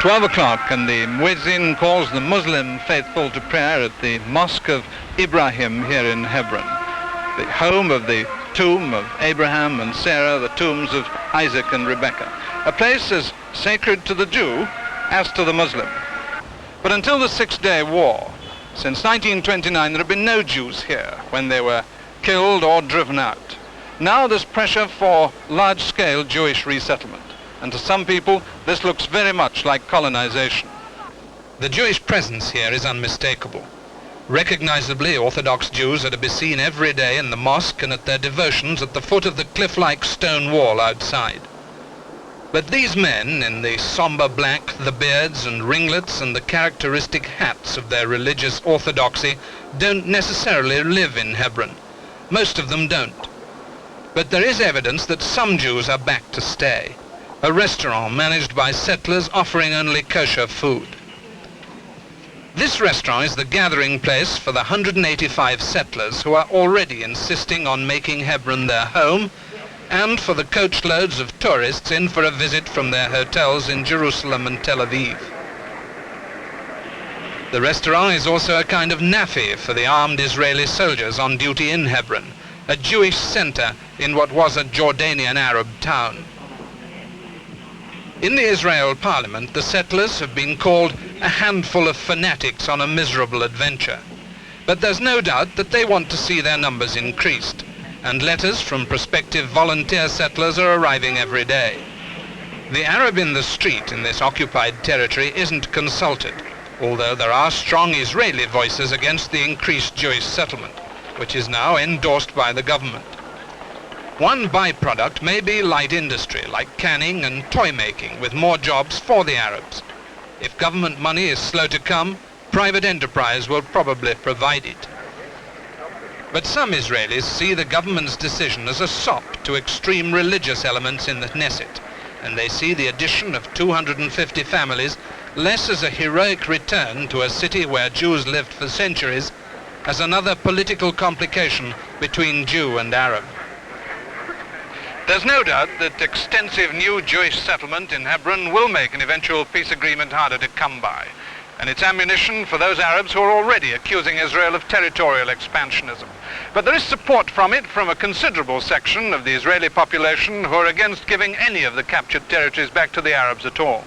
12 o'clock, and the muezzin calls the Muslim faithful to prayer at the mosque of Ibrahim here in Hebron, the home of the tomb of Abraham and Sarah, the tombs of Isaac and Rebekah, a place as sacred to the Jew as to the Muslim. But until the Six-Day War, since 1929, there have been no Jews here when they were killed or driven out. Now there's pressure for large-scale Jewish resettlement, and to some people this looks very much like colonization. The Jewish presence here is unmistakable. Recognizably, Orthodox Jews are to be seen every day in the mosque and at their devotions at the foot of the cliff-like stone wall outside. But these men, in the somber black, the beards and ringlets and the characteristic hats of their religious orthodoxy, don't necessarily live in Hebron. Most of them don't. But there is evidence that some Jews are back to stay. A restaurant managed by settlers offering only kosher food. This restaurant is the gathering place for the 185 settlers who are already insisting on making Hebron their home, and for the coachloads of tourists in for a visit from their hotels in Jerusalem and Tel Aviv. The restaurant is also a kind of nafi for the armed Israeli soldiers on duty in Hebron, a Jewish center in what was a Jordanian Arab town. In the Israel parliament, the settlers have been called a handful of fanatics on a miserable adventure. But there's no doubt that they want to see their numbers increased, and letters from prospective volunteer settlers are arriving every day. The Arab in the street in this occupied territory isn't consulted, although there are strong Israeli voices against the increased Jewish settlement, which is now endorsed by the government. One byproduct may be light industry, like canning and toy making, with more jobs for the Arabs. If government money is slow to come, private enterprise will probably provide it. But some Israelis see the government's decision as a sop to extreme religious elements in the Knesset, and they see the addition of 250 families less as a heroic return to a city where Jews lived for centuries, as another political complication between Jew and Arab. There's no doubt that extensive new Jewish settlement in Hebron will make an eventual peace agreement harder to come by, and it's ammunition for those Arabs who are already accusing Israel of territorial expansionism. But there is support from it from a considerable section of the Israeli population who are against giving any of the captured territories back to the Arabs at all.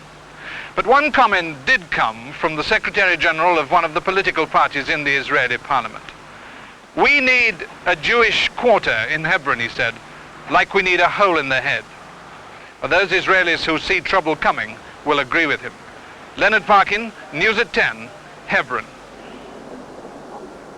But one comment did come from the Secretary General of one of the political parties in the Israeli parliament. We need a Jewish quarter in Hebron, he said, like we need a hole in the head. Well, those Israelis who see trouble coming will agree with him. Leonard Parkin, News at 10, Hebron.